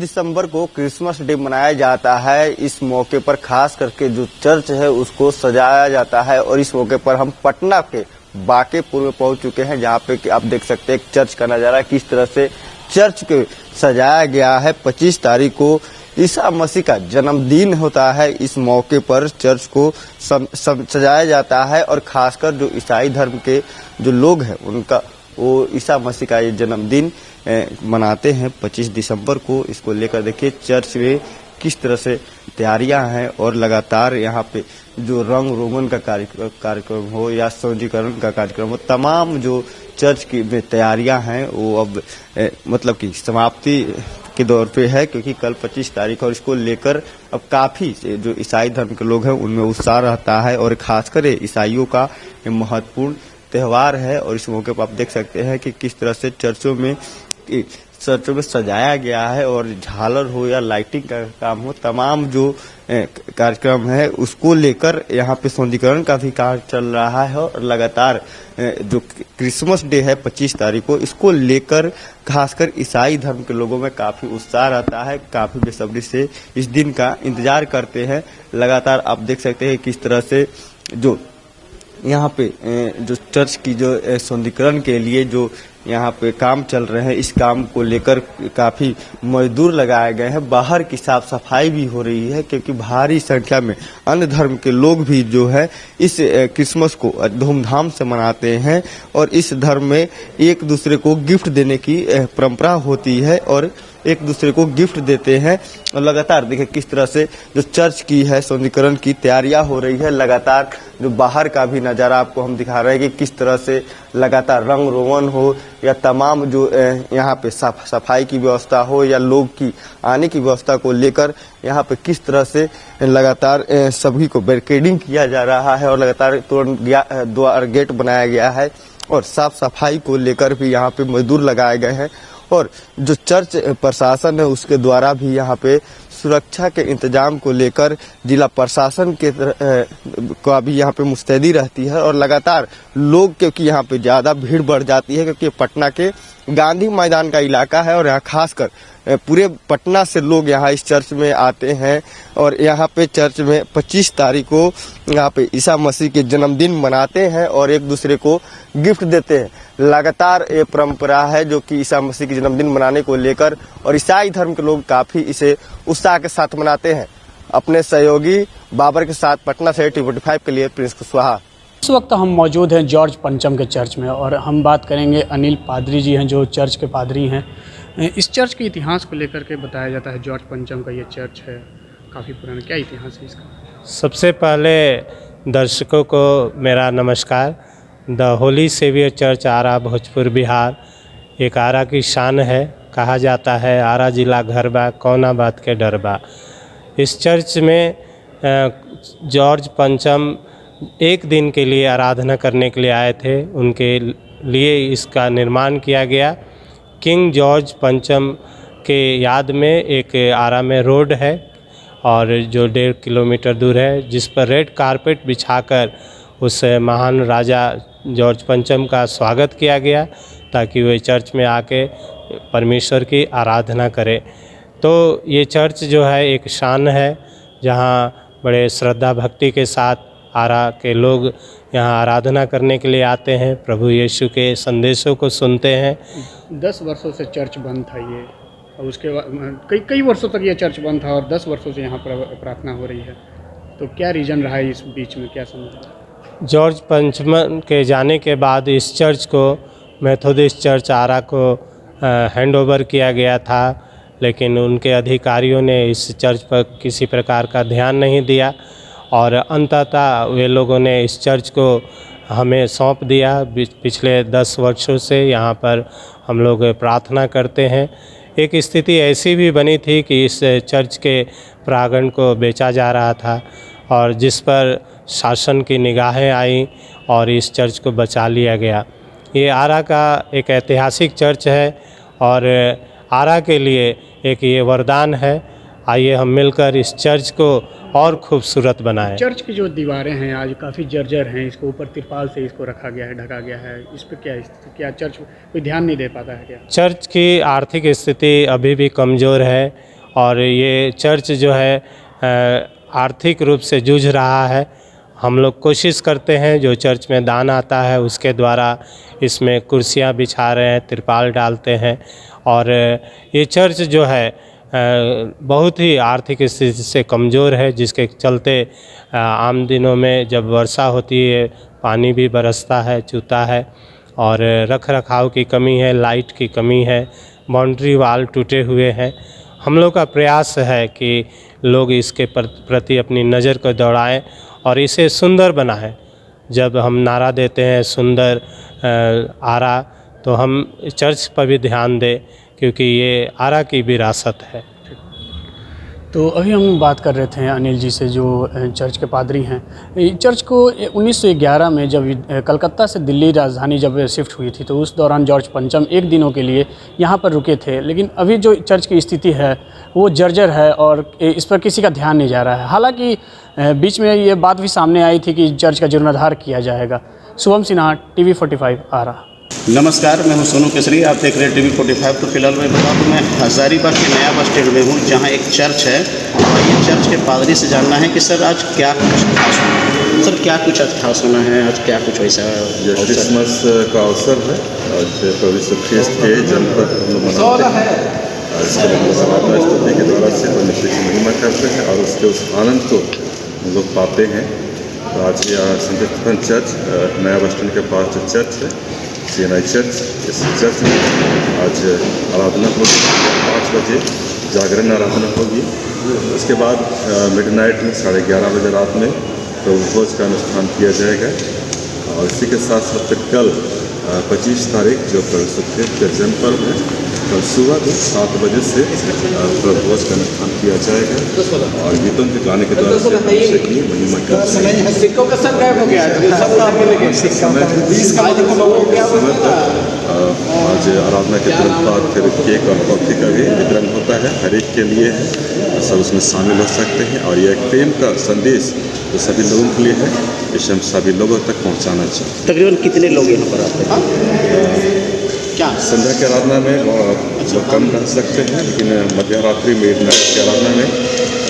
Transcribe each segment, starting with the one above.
दिसंबर को Christmas day मनाया जाता है। इस मौके पर खास करके जो चर्च है उसको सजाया जाता है और इस मौके पर हम पटना के बांकेपुर में पहुंच चुके हैं, जहां पे कि आप देख सकते हैं चर्च का नजारा किस तरह से चर्च को सजाया गया है। 25 तारीख को ईसा मसीह का जन्मदिन होता है। इस मौके पर चर्च को सजाया जाता है और खासकर जो ईसाई धर्म के जो लोग हैं उनका वो ईसा मसीह का ये जन्मदिन मनाते हैं 25 दिसंबर को। इसको लेकर देखिए चर्च में किस तरह से तैयारियां हैं और लगातार यहाँ पे जो रंग रोगन का कार्यक्रम हो या सौंदर्यीकरण का कार्यक्रम हो, तमाम जो चर्च की में तैयारियां हैं वो अब मतलब कि समाप्ति के दौर पे है, क्योंकि कल 25 तारीख और इसको लेकर अब काफी जो ईसाई धर्म के लोग हैं उनमें उत्साह रहता है और खासकर ईसाइयों का महत्वपूर्ण त्योहार है। और इस मौके पर आप देख सकते हैं कि किस तरह से चर्चों में सजाया गया है और झालर हो या लाइटिंग का काम हो, तमाम जो कार्यक्रम है उसको लेकर यहाँ पे सौंदर्यीकरण का भी कार्य चल रहा है। और लगातार जो क्रिसमस डे है 25 तारीख को, इसको लेकर खासकर ईसाई धर्म के लोगों में काफी उत्साह रहता है, काफी बेसब्री से इस दिन का इंतजार करते हैं। लगातार आप देख सकते हैं किस तरह से जो यहाँ पे जो चर्च की जो सौंदर्यीकरण के लिए जो यहाँ पे काम चल रहे हैं, इस काम को लेकर काफी मजदूर लगाए गए हैं। बाहर की साफ सफाई भी हो रही है, क्योंकि भारी संख्या में अन्य धर्म के लोग भी जो है इस क्रिसमस को धूमधाम से मनाते हैं और इस धर्म में एक दूसरे को गिफ्ट देने की परंपरा होती है और एक दूसरे को गिफ्ट देते हैं। और लगातार देखिए किस तरह से जो चर्च की है सौंदर्यीकरण की तैयारियां हो रही है। लगातार जो बाहर का भी नज़ारा आपको हम दिखा रहे हैं कि किस तरह से लगातार रंग रोगन हो या तमाम जो यहाँ पे सफाई की व्यवस्था हो या लोग की आने की व्यवस्था को लेकर यहाँ पे किस तरह से लगातार सभी को बैरिकेडिंग किया जा रहा है और लगातार द्वार गेट बनाया गया है और साफ सफाई को लेकर भी यहाँ पे मजदूर लगाए गए हैं। और जो चर्च प्रशासन है उसके द्वारा भी यहाँ पे सुरक्षा के इंतजाम को लेकर जिला प्रशासन के का भी यहाँ पे मुस्तैदी रहती है। और लगातार लोग, क्योंकि यहाँ पे ज़्यादा भीड़ बढ़ जाती है, क्योंकि पटना के गांधी मैदान का इलाका है और यहाँ खासकर पूरे पटना से लोग यहाँ इस चर्च में आते हैं और यहाँ पे चर्च में 25 तारीख को यहाँ पे ईसा मसीह के जन्मदिन मनाते हैं और एक दूसरे को गिफ्ट देते हैं। लगातार ये परंपरा है जो कि ईसा मसीह के जन्मदिन मनाने को लेकर और ईसाई धर्म के लोग काफ़ी इसे उत्साह के साथ मनाते हैं। अपने सहयोगी बाबर के साथ पटना से T45 के लिए प्रिंस कुशवाहा। इस वक्त हम मौजूद हैं जॉर्ज पंचम के चर्च में और हम बात करेंगे अनिल पादरी जी हैं जो चर्च के पादरी हैं। इस चर्च के इतिहास को लेकर के बताया जाता है, जॉर्ज पंचम का ये चर्च है काफ़ी पुराना, क्या इतिहास है इसका? सबसे पहले दर्शकों को मेरा नमस्कार। द होली सेवियर चर्च आरा भोजपुर बिहार एक आरा की शान है। कहा जाता है आरा जिला घर बा कौना बात के डर बा। इस चर्च में जॉर्ज पंचम एक दिन के लिए आराधना करने के लिए आए थे, उनके लिए इसका निर्माण किया गया। किंग जॉर्ज पंचम के याद में एक आरा में रोड है और जो 1.5 किलोमीटर दूर है, जिस पर रेड कारपेट बिछाकर उस महान राजा जॉर्ज पंचम का स्वागत किया गया ताकि वे चर्च में आके परमेश्वर की आराधना करें। तो ये चर्च जो है एक शान है, जहाँ बड़े श्रद्धा भक्ति के साथ आरा के लोग यहाँ आराधना करने के लिए आते हैं, प्रभु यीशु के संदेशों को सुनते हैं। 10 वर्षों से चर्च बंद था ये और उसके बाद कई वर्षों तक ये चर्च बंद था और 10 वर्षों से यहाँ पर प्रार्थना हो रही है। तो क्या रीज़न रहा है इस बीच में, क्या समझ? जॉर्ज पंचम के जाने के बाद इस चर्च को मेथोडिस्ट चर्च आरा को हैंड ओवर किया गया था, लेकिन उनके अधिकारियों ने इस चर्च पर किसी प्रकार का ध्यान नहीं दिया और अंततः वे लोगों ने इस चर्च को हमें सौंप दिया। पिछले 10 वर्षों से यहाँ पर हम लोग प्रार्थना करते हैं। एक स्थिति ऐसी भी बनी थी कि इस चर्च के प्रांगण को बेचा जा रहा था और जिस पर शासन की निगाहें आई और इस चर्च को बचा लिया गया। ये आरा का एक ऐतिहासिक चर्च है और आरा के लिए एक ये वरदान है। आइए हम मिलकर इस चर्च को और खूबसूरत बनाएं। चर्च की जो दीवारें हैं आज काफ़ी जर्जर हैं, इसको ऊपर तिरपाल से इसको रखा गया है, ढका गया है, इस पर क्या चर्च कोई ध्यान नहीं दे पाता है क्या? चर्च की आर्थिक स्थिति अभी भी कमज़ोर है और ये चर्च जो है आर्थिक रूप से जूझ रहा है। हम लोग कोशिश करते हैं जो चर्च में दान आता है उसके द्वारा इसमें कुर्सियाँ बिछा रहे हैं, तिरपाल डालते हैं। और ये चर्च जो है बहुत ही आर्थिक स्थिति से कमज़ोर है, जिसके चलते आम दिनों में जब वर्षा होती है पानी भी बरसता है, चूता है, और रख रखाव की कमी है, लाइट की कमी है, बाउंड्री वाल टूटे हुए हैं। हम लोग का प्रयास है कि लोग इसके प्रति अपनी नज़र को दौड़ाएं और इसे सुंदर बनाएं। जब हम नारा देते हैं सुंदर आरा, तो हम चर्च पर भी ध्यान दें, क्योंकि ये आरा की विरासत है। तो अभी हम बात कर रहे थे अनिल जी से, जो चर्च के पादरी हैं। चर्च को 1911 में जब कलकत्ता से दिल्ली राजधानी जब शिफ्ट हुई थी, तो उस दौरान जॉर्ज पंचम एक दिनों के लिए यहाँ पर रुके थे। लेकिन अभी जो चर्च की स्थिति है वो जर्जर है और इस पर किसी का ध्यान नहीं जा रहा है। हालांकि बीच में ये बात भी सामने आई थी कि चर्च का जीर्णोद्धार किया जाएगा। शुभम सिन्हा, TV 45 आरा। नमस्कार, मैं हूं सोनू केसरी, आप देख रहे हैं TV 45। तो फिलहाल मैं बता दूं, मैं हज़ारीबाग के नया बस स्टैंड में हूं, जहां एक चर्च है। और ये चर्च के पादरी से जानना है कि सर आज क्या कुछ खास होना है। सर क्या कुछ आज खास होना है, आज क्या कुछ वैसा ये क्रिसमस का अवसर है। आज प्रभु यीशु ख्रिस्त के जन्म पर हम लोग मनाते हैं। इसके बाद आराधना स्तुति के द्वारा से परमेश्वर की महिमा करते हैं और उसके उस आनंद को हम लोग पाते हैं। तो आज यहाँ संत स्टीफन चर्च नया बस स्टैंड के पास जो चर्च है, CNI चर्च, इस चर्च में आज आराधना होगी। 5 बजे जागरण आराधना होगी। उसके बाद मिडनाइट में 11:30 बजे रात में प्रभु भोज का अनुष्ठान किया जाएगा। और इसी के साथ साथ फिर कल 25 तारीख जो प्रभु यीशु ख्रिस्त का जन्म पर्व है, कल सुबह भी 7 बजे से प्रभु भोज का अनुष्ठान किया जाएगा। और गीतों के गाने के द्वारा से परमेश्वर की महिमा करते हैं। आज आराधना के तुरंत बाद फिर केक और कॉफ़ी का भी वितरण होता है, हर एक के लिए है, सब उसमें शामिल हो सकते हैं। और यह एक प्रेम का संदेश जो सभी लोगों के लिए है, इसे हम सभी लोगों तक पहुंचाना चाहिए। तकरीबन कितने लोग यहाँ पर आते हैं? क्या संध्या की आराधना में लोग कम रह सकते हैं, लेकिन मध्य रात्रि मिडनाइट की आराधना में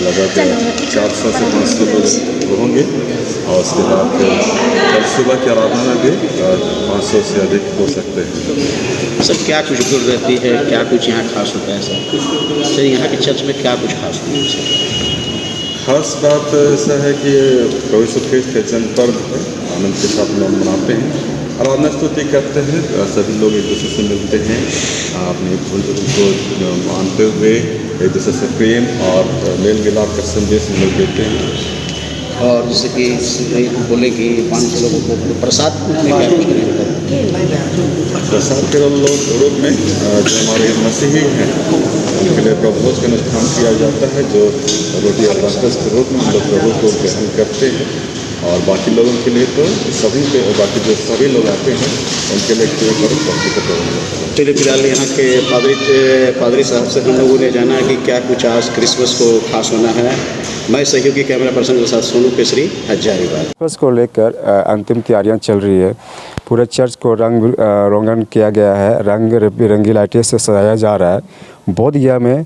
लगभग 400 से 500 लोग होंगे। और उसके बाद कल सुबह की आराधना में भी 500 से अधिक हो सकते हैं। सर क्या कुछ गुण रहती है, क्या कुछ यहाँ खास होता है सर यहाँ के चर्च में क्या कुछ खास होता है सर? खास बात ऐसा है कि प्रभु यीशु ख्रिस्त के जन्म पर्व है, आनंद के साथ लोग मनाते हैं, आराधना स्तुति करते हैं। सभी लोग एक दूसरे से मिलते हैं, अपने को मानते हुए एक दूसरे से प्रेम और मेल मिलाप का संदेश मिल देते हैं। और जैसे कि बोले कि 500 लोगों को प्रसाद में क्या कुछ करेंगे? प्रसाद के रूप में जो हमारे मसीही हैं उनके लिए प्रभु भोज का अनुष्ठान किया जाता है, जो रोटी और राक्षस के रूप में हम लोग प्रभु को ग्रहण करते हैं। और बाकी लोगों के लिए तो सभी पे, बाकी जो सभी लोग आते हैं उनके लिए केक और कॉफ़ी का प्रबंध। चलिए फिलहाल यहाँ के पादरी साहब से हम लोगों ने जाना है कि क्या कुछ आज क्रिसमस को खास होना है। मैं सहयोगी कैमरा पर्सन के साथ सोनू केसरी, हज़ारीबाग। क्रिसमस को लेकर अंतिम तैयारियां चल रही है। पूरे चर्च को रंग रोगन किया गया है, रंग बिरंगी लाइटें से सजाया जा रहा है। बोधगया में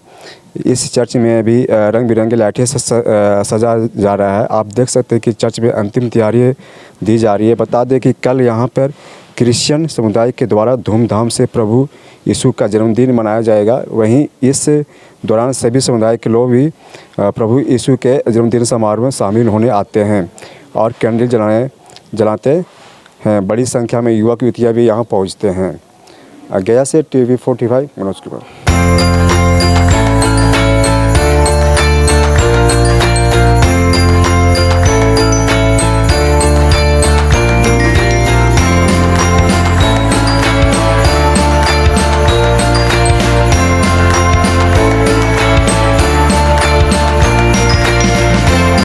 इस चर्च में भी रंग बिरंगी लाइटें से सजा जा रहा है। आप देख सकते हैं कि चर्च में अंतिम तैयारी दी जा रही है। बता दें कि कल यहाँ पर क्रिश्चियन समुदाय के द्वारा धूमधाम से प्रभु यीशु का जन्मदिन मनाया जाएगा। वहीं इस दौरान सभी समुदाय के लोग भी प्रभु यीशु के जन्मदिन समारोह में शामिल होने आते हैं और कैंडल जलाते हैं। बड़ी संख्या में युवक युवतियाँ भी यहाँ पहुँचते हैं। गया से TV 45 मनोज कुमार।